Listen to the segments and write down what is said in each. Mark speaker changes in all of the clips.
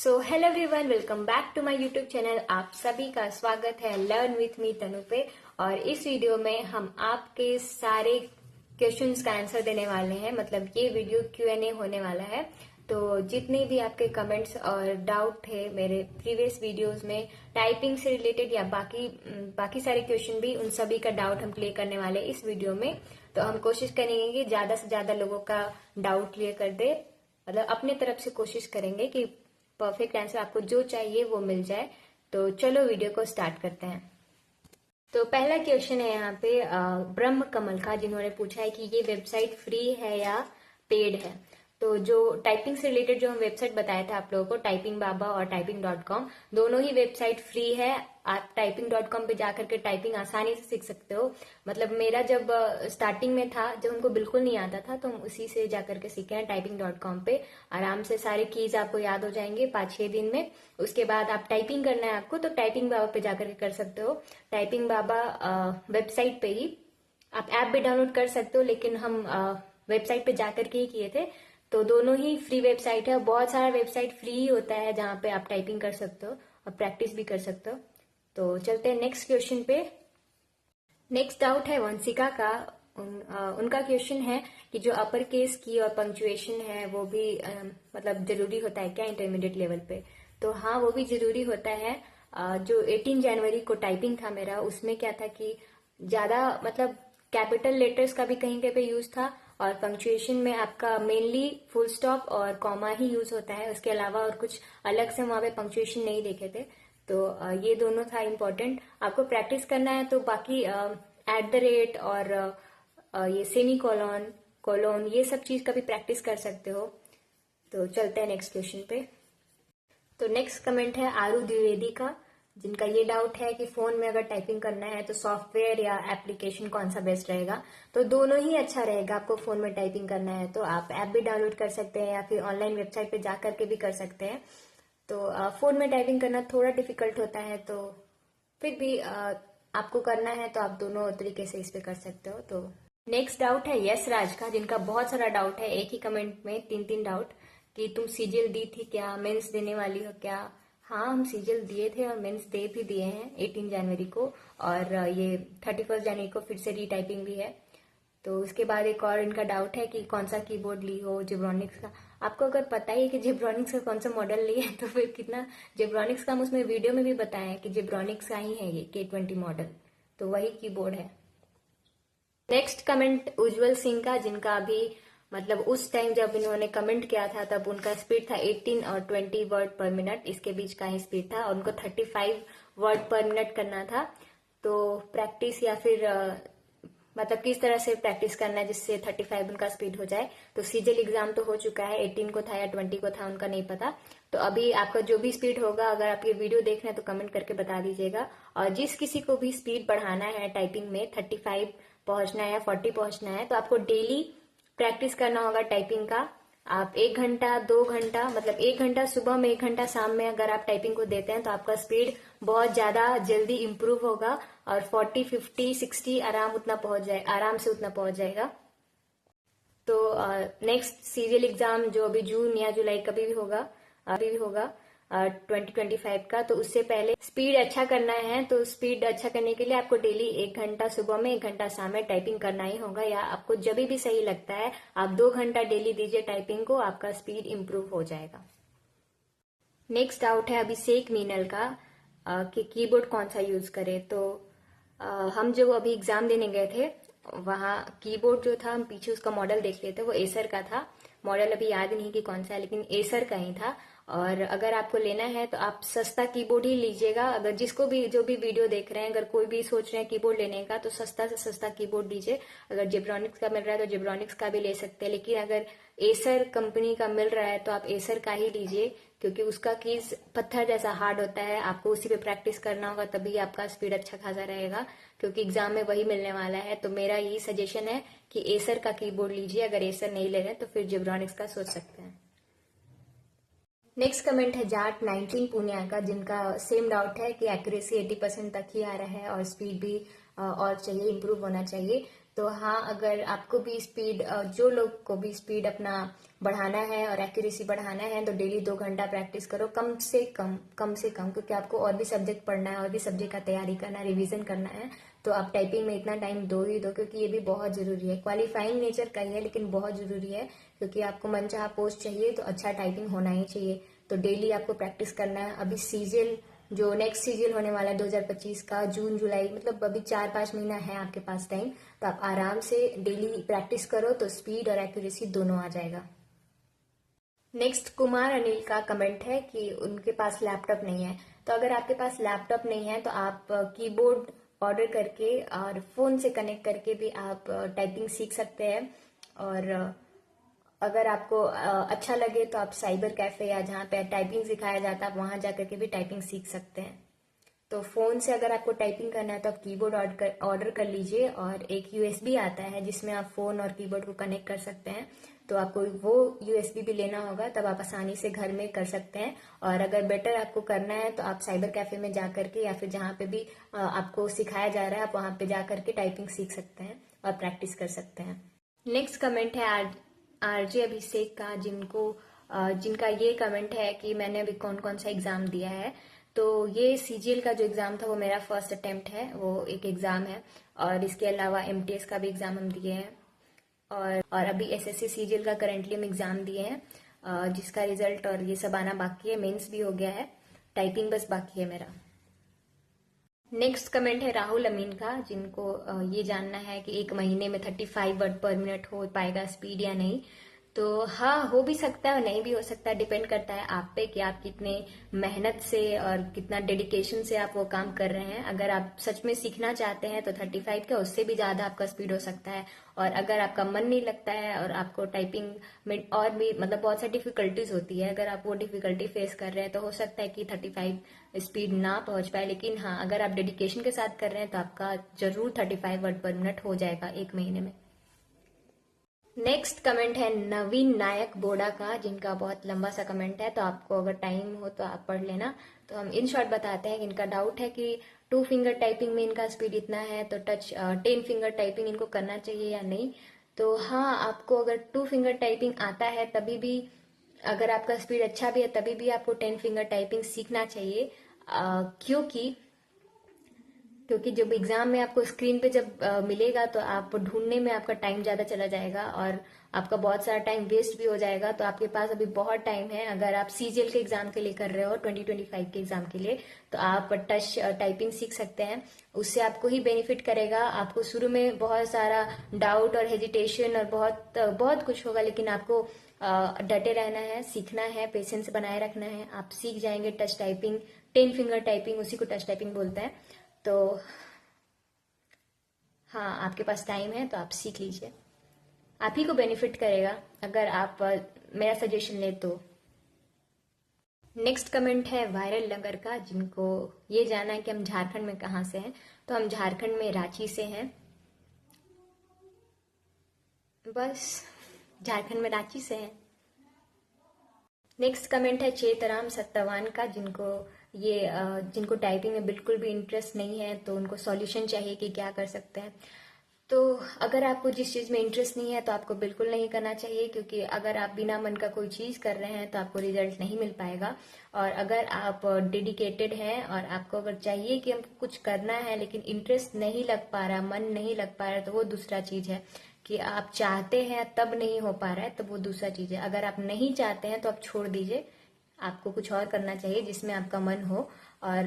Speaker 1: So hello everyone, welcome back to my YouTube channel. आप सभी का स्वागत है लर्न विथ मी तनु पे। और इस वीडियो में हम आपके सारे क्वेश्चंस का आंसर देने वाले हैं। मतलब ये वीडियो Q&A होने वाला है। तो जितने भी आपके कमेंट्स और डाउट थे मेरे प्रीवियस वीडियोस में टाइपिंग से रिलेटेड या बाकी सारे क्वेश्चन भी, उन सभी का डाउट हम क्लियर करने वाले इस वीडियो में। तो हम कोशिश करेंगे कि ज्यादा से ज्यादा लोगों का डाउट क्लियर कर दे। मतलब अपने तरफ से कोशिश करेंगे कि परफेक्ट आंसर आपको जो चाहिए वो मिल जाए। तो चलो वीडियो को स्टार्ट करते हैं। तो पहला क्वेश्चन है यहाँ पे ब्रह्म कमल का, जिन्होंने पूछा है कि ये वेबसाइट फ्री है या पेड है। तो जो टाइपिंग से रिलेटेड जो हम वेबसाइट बताया था आप लोगों को, टाइपिंग बाबा और typing.com, दोनों ही वेबसाइट फ्री है। आप typing.com पे जाकर के टाइपिंग आसानी से सीख सकते हो। मतलब मेरा जब स्टार्टिंग में था, जब हमको बिल्कुल नहीं आता था, तो हम उसी से जाकर के सीखे हैं typing.com पे। आराम से सारे कीज आपको याद हो जाएंगे 5-6 दिन में। उसके बाद आप टाइपिंग करना है आपको, तो टाइपिंग बाबा पे जाकर के कर सकते हो। टाइपिंग बाबा वेबसाइट पे ही आप ऐप भी डाउनलोड कर सकते हो, लेकिन हम वेबसाइट पे जाकर के ही किए थे। तो दोनों ही फ्री वेबसाइट है। बहुत सारा वेबसाइट फ्री ही होता है जहाँ पे आप टाइपिंग कर सकते हो और प्रैक्टिस भी कर सकते हो। तो चलते हैं नेक्स्ट क्वेश्चन पे। नेक्स्ट डाउट है वंशिका का। उनका क्वेश्चन है कि जो अपर केस की और पंक्चुएशन है वो भी मतलब जरूरी होता है क्या इंटरमीडिएट लेवल पे। तो हाँ, वो भी जरूरी होता है। जो 18 जनवरी को टाइपिंग था मेरा, उसमें क्या था कि ज्यादा मतलब कैपिटल लेटर्स का भी कहीं कहीं पे यूज था, और पंक्चुएशन में आपका मेनली फुल स्टॉप और कॉमा ही यूज होता है। उसके अलावा और कुछ अलग से वहां पे पंक्चुएशन नहीं देखे थे। तो ये दोनों था इम्पोर्टेंट। आपको प्रैक्टिस करना है तो बाकी एट द रेट और ये सेमी कॉलोन कोलोन, ये सब चीज का भी प्रैक्टिस कर सकते हो। तो चलते हैं नेक्स्ट क्वेश्चन पे। तो नेक्स्ट कमेंट है आरू द्विवेदी का, जिनका ये डाउट है कि फोन में अगर टाइपिंग करना है तो सॉफ्टवेयर या एप्लीकेशन कौन सा बेस्ट रहेगा। तो दोनों ही अच्छा रहेगा। आपको फोन में टाइपिंग करना है तो आप ऐप भी डाउनलोड कर सकते हैं या फिर ऑनलाइन वेबसाइट पे जा करके भी कर सकते हैं। तो फोन में टाइपिंग करना थोड़ा डिफिकल्ट होता है, तो फिर भी आपको करना है तो आप दोनों तरीके से इस पे कर सकते हो। तो नेक्स्ट डाउट है यस राज का, जिनका बहुत सारा डाउट है एक ही कमेंट में, 3 डाउट, कि तुम सीजीएल दी थी क्या, मेंस देने वाली हो क्या। हाँ, हम सीजीएल दिए थे और मेंस दे भी दिए हैं 18 जनवरी को, और ये 31 जनवरी को फिर से रीटाइपिंग भी है। तो उसके बाद एक और इनका डाउट है कि कौन सा कीबोर्ड ली हो जेब्रॉनिक्स का। आपको अगर पता ही है कि जेब्रॉनिक्स का कौन सा मॉडल लिया है तो फिर कितना जेब्रॉनिक्स का हम उसमें वीडियो में भी बताए हैं कि जेब्रॉनिक्स का ही है ये K20 मॉडल, तो वही कीबोर्ड है। नेक्स्ट कमेंट उज्जवल सिंह का, जिनका अभी मतलब उस टाइम जब इन्होंने कमेंट किया था तब उनका स्पीड था 18 और 20 वर्ड पर मिनट, इसके बीच का ही स्पीड था, और उनको 35 वर्ड पर मिनट करना था। तो प्रैक्टिस या फिर मतलब किस तरह से प्रैक्टिस करना है जिससे 35 उनका स्पीड हो जाए। तो सीजीएल एग्जाम तो हो चुका है, 18 को था या 20 को था उनका नहीं पता। तो अभी आपका जो भी स्पीड होगा, अगर आप ये वीडियो देख रहे हैं तो कमेंट करके बता दीजिएगा। और जिस किसी को भी स्पीड बढ़ाना है टाइपिंग में, 35 पहुंचना है या 40 पहुंचना है, तो आपको डेली प्रैक्टिस करना होगा टाइपिंग का। आप 1 घंटा 2 घंटा, मतलब 1 घंटा सुबह में 1 घंटा शाम में अगर आप टाइपिंग को देते हैं तो आपका स्पीड बहुत ज्यादा जल्दी इंप्रूव होगा, और 40, 50, 60 आराम से उतना पहुंच जाएगा। तो नेक्स्ट सीरियल एग्जाम जो अभी जून या जुलाई कभी भी होगा 2025 का, तो उससे पहले स्पीड अच्छा करना है। तो स्पीड अच्छा करने के लिए आपको डेली 1 घंटा सुबह में 1 घंटा शाम में टाइपिंग करना ही होगा, या आपको जब भी सही लगता है आप 2 घंटा डेली दीजिए टाइपिंग को, आपका स्पीड इंप्रूव हो जाएगा। नेक्स्ट डाउट है अभिषेक मीनल का कि कीबोर्ड कौन सा यूज करे। तो हम जो अभी एग्जाम देने गए थे वहाँ कीबोर्ड जो था, हम पीछे उसका मॉडल देख लेते, वो एसर का था। मॉडल अभी याद नहीं कि कौन सा है, लेकिन एसर का ही था। और अगर आपको लेना है तो आप सस्ता कीबोर्ड ही लीजिएगा। अगर जिसको भी जो भी वीडियो देख रहे हैं, अगर कोई भी सोच रहे हैं कीबोर्ड लेने का, तो सस्ता से सस्ता कीबोर्ड लीजिए। अगर जेब्रॉनिक्स का मिल रहा है तो जेब्रॉनिक्स का भी ले सकते हैं, लेकिन अगर एसर कंपनी का मिल रहा है तो आप एसर का ही लीजिए, क्योंकि उसका कीज पत्थर जैसा हार्ड होता है। आपको उसी पे प्रैक्टिस करना होगा, तभी आपका स्पीड अच्छा खासा रहेगा, क्योंकि एग्जाम में वही मिलने वाला है। तो मेरा यही सजेशन है कि एसर का कीबोर्ड लीजिए। अगर एसर नहीं ले रहे तो फिर जेब्रॉनिक्स का सोच सकते हैं। नेक्स्ट कमेंट है जाट 19 पूनिया का, जिनका सेम डाउट है कि एक्यूरेसी 80% तक ही आ रहा है और स्पीड भी और चाहिए, इंप्रूव होना चाहिए। तो हाँ, अगर आपको भी स्पीड, जो लोग को भी स्पीड अपना बढ़ाना है और एक्यूरेसी बढ़ाना है, तो डेली 2 घंटा प्रैक्टिस करो, कम से कम, क्योंकि आपको और भी सब्जेक्ट पढ़ना है, और भी सब्जेक्ट का तैयारी करना है, रिवीजन करना है। तो आप टाइपिंग में इतना टाइम दो ही दो, क्योंकि ये भी बहुत जरूरी है। क्वालिफाइंग नेचर का ही है, लेकिन बहुत जरूरी है, क्योंकि आपको मनचाहा पोस्ट चाहिए तो अच्छा टाइपिंग होना ही चाहिए। तो डेली आपको प्रैक्टिस करना है। अभी सीजीएल, जो नेक्स्ट सीजीएल होने वाला है 2025 का, जून जुलाई, मतलब अभी 4-5 महीना है आपके पास टाइम। तो आप आराम से डेली प्रैक्टिस करो, तो स्पीड और एक्यूरेसी दोनों आ जाएगा। नेक्स्ट कुमार अनिल का कमेंट है कि उनके पास लैपटॉप नहीं है। तो अगर आपके पास लैपटॉप नहीं है तो आप कीबोर्ड ऑर्डर करके और फोन से कनेक्ट करके भी आप टाइपिंग सीख सकते हैं। और अगर आपको अच्छा लगे तो आप साइबर कैफे या जहाँ पे टाइपिंग सिखाया जाता है, आप वहां जाकर के भी टाइपिंग सीख सकते हैं। तो फोन से अगर आपको टाइपिंग करना है तो आप कीबोर्ड ऑर्डर कर लीजिए, और एक यूएसबी आता है जिसमें आप फोन और कीबोर्ड को कनेक्ट कर सकते हैं। तो आपको वो यूएसबी भी लेना होगा, तब आप आसानी से घर में कर सकते हैं। और अगर बेटर आपको करना है तो आप साइबर कैफे में जा करके, या फिर जहाँ पे भी आपको सिखाया जा रहा है, आप वहां पे जा करके टाइपिंग सीख सकते हैं और प्रैक्टिस कर सकते हैं। नेक्स्ट कमेंट है आरजे अभिषेक का, जिनका ये कमेंट है कि मैंने अभी कौन कौन सा एग्जाम दिया है। तो ये सीजीएल का जो एग्जाम था वो मेरा फर्स्ट अटेम्प्ट है, वो एक एग्जाम है। और इसके अलावा एमटीएस का भी एग्जाम हम दिए हैं, और अभी एसएससी सीजीएल का करेंटली हम एग्जाम दिए हैं, जिसका रिजल्ट और ये सब आना बाकी है। मेंस भी हो गया है, टाइपिंग बस बाकी है मेरा। नेक्स्ट कमेंट है राहुल अमीन का, जिनको ये जानना है कि 1 महीने में 35 वर्ड पर मिनट हो पाएगा स्पीड या नहीं। तो हाँ, हो भी सकता है और नहीं भी हो सकता है, डिपेंड करता है आप पे कि आप कितने मेहनत से और कितना डेडिकेशन से आप वो काम कर रहे हैं। अगर आप सच में सीखना चाहते हैं तो 35 का, उससे भी ज्यादा आपका स्पीड हो सकता है। और अगर आपका मन नहीं लगता है और आपको टाइपिंग में और भी मतलब बहुत सारी डिफिकल्टीज होती है, अगर आप वो डिफिकल्टी फेस कर रहे हैं तो हो सकता है कि 35 स्पीड ना पहुंच पाए। लेकिन हाँ, अगर आप डेडिकेशन के साथ कर रहे हैं तो आपका जरूर 35 वर्ड पर मिनट हो जाएगा 1 महीने में। नेक्स्ट कमेंट है नवीन नायक बोडा का, जिनका बहुत लंबा सा कमेंट है, तो आपको अगर टाइम हो तो आप पढ़ लेना। तो हम इन शॉर्ट बताते हैं कि इनका डाउट है कि 2 फिंगर टाइपिंग में इनका स्पीड इतना है, तो 10 फिंगर टाइपिंग इनको करना चाहिए या नहीं। तो हाँ, आपको अगर 2 फिंगर टाइपिंग आता है तभी भी, अगर आपका स्पीड अच्छा भी है तभी भी आपको 10 फिंगर टाइपिंग सीखना चाहिए। क्योंकि जब एग्जाम में आपको स्क्रीन पे जब मिलेगा तो आप ढूंढने में आपका टाइम ज्यादा चला जाएगा, और आपका बहुत सारा टाइम वेस्ट भी हो जाएगा। तो आपके पास अभी बहुत टाइम है। अगर आप सीजीएल के एग्जाम के लिए कर रहे हो, 2025 के एग्जाम के लिए, तो आप टच टाइपिंग सीख सकते हैं। उससे आपको ही बेनिफिट करेगा। आपको शुरू में बहुत सारा डाउट और हेजिटेशन और बहुत बहुत कुछ होगा, लेकिन आपको डटे रहना है, सीखना है, पेशेंस बनाए रखना है। आप सीख जाएंगे टच टाइपिंग, 10 फिंगर टाइपिंग, उसी को टच टाइपिंग बोलते हैं। तो हाँ, आपके पास टाइम है तो आप सीख लीजिए, आप ही को बेनिफिट करेगा अगर आप मेरा सजेशन ले तो। नेक्स्ट कमेंट है वायरल नगर का, जिनको ये जानना है कि हम झारखंड में कहाँ से हैं। तो हम झारखंड में रांची से हैं, बस झारखंड में रांची से हैं। नेक्स्ट कमेंट है चेतराम सत्तवान का, जिनको टाइपिंग में बिल्कुल भी इंटरेस्ट नहीं है, तो उनको सॉल्यूशन चाहिए कि क्या कर सकते हैं। तो अगर आपको जिस चीज में इंटरेस्ट नहीं है तो आपको बिल्कुल नहीं करना चाहिए, क्योंकि अगर आप बिना मन का कोई चीज कर रहे हैं तो आपको रिजल्ट नहीं मिल पाएगा। और अगर आप डेडिकेटेड हैं और आपको अगर चाहिए कि हमको कुछ करना है लेकिन इंटरेस्ट नहीं लग पा रहा, मन नहीं लग पा रहा, तो वो दूसरा चीज है। कि आप चाहते हैं तब नहीं हो पा रहा है, तो वो दूसरा चीज है। अगर आप नहीं चाहते हैं तो आप छोड़ दीजिए, आपको कुछ और करना चाहिए जिसमें आपका मन हो। और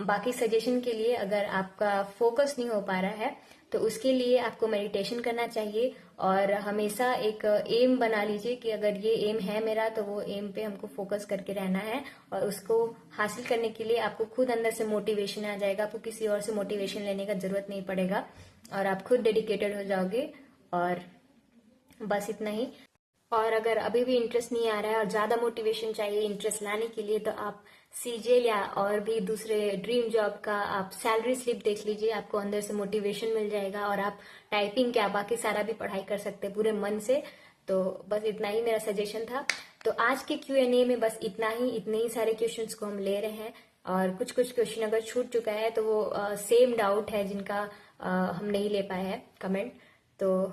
Speaker 1: बाकी सजेशन के लिए, अगर आपका फोकस नहीं हो पा रहा है तो उसके लिए आपको मेडिटेशन करना चाहिए, और हमेशा एक एम बना लीजिए कि अगर ये एम है मेरा तो वो एम पे हमको फोकस करके रहना है। और उसको हासिल करने के लिए आपको खुद अंदर से मोटिवेशन आ जाएगा, आपको किसी और से मोटिवेशन लेने का जरूरत नहीं पड़ेगा, और आप खुद डेडिकेटेड हो जाओगे। और बस इतना ही। और अगर अभी भी इंटरेस्ट नहीं आ रहा है और ज्यादा मोटिवेशन चाहिए इंटरेस्ट लाने के लिए, तो आप सीजीएल या और भी दूसरे ड्रीम जॉब का आप सैलरी स्लिप देख लीजिए, आपको अंदर से मोटिवेशन मिल जाएगा, और आप टाइपिंग क्या बाकी सारा भी पढ़ाई कर सकते हैं पूरे मन से। तो बस इतना ही मेरा सजेशन था। तो आज के Q&A में बस इतना ही, इतने ही सारे क्वेश्चंस को हम ले रहे हैं। और कुछ कुछ क्वेश्चन अगर छूट चुका है तो वो सेम डाउट है जिनका हम नहीं ले पाए हैं कमेंट। तो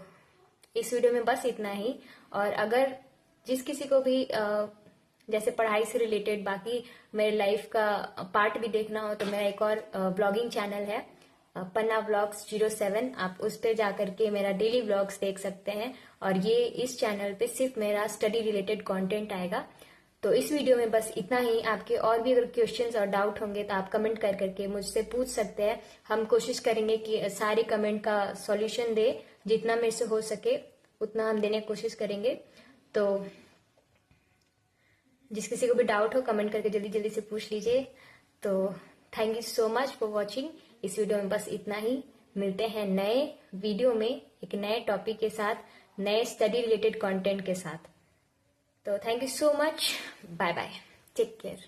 Speaker 1: इस वीडियो में बस इतना ही। और अगर जिस किसी को भी जैसे पढ़ाई से रिलेटेड बाकी मेरे लाइफ का पार्ट भी देखना हो तो मेरा एक और ब्लॉगिंग चैनल है पन्ना व्लॉग्स 07। आप उस पर जाकर के मेरा डेली व्लॉग्स देख सकते हैं। और ये इस चैनल पे सिर्फ मेरा स्टडी रिलेटेड कंटेंट आएगा। तो इस वीडियो में बस इतना ही। आपके और भी अगर क्वेश्चंस और डाउट होंगे तो आप कमेंट कर करके मुझसे पूछ सकते हैं। हम कोशिश करेंगे कि सारे कमेंट का सॉल्यूशन दे, जितना मेरे से हो सके उतना हम देने की कोशिश करेंगे। तो जिस किसी को भी डाउट हो कमेंट करके जल्दी जल्दी से पूछ लीजिए। तो thank you so much for watching. इस वीडियो में बस इतना ही। मिलते हैं नए वीडियो में एक नए टॉपिक के साथ, नए स्टडी रिलेटेड कंटेंट के साथ। तो thank you so much. Bye bye. Take care.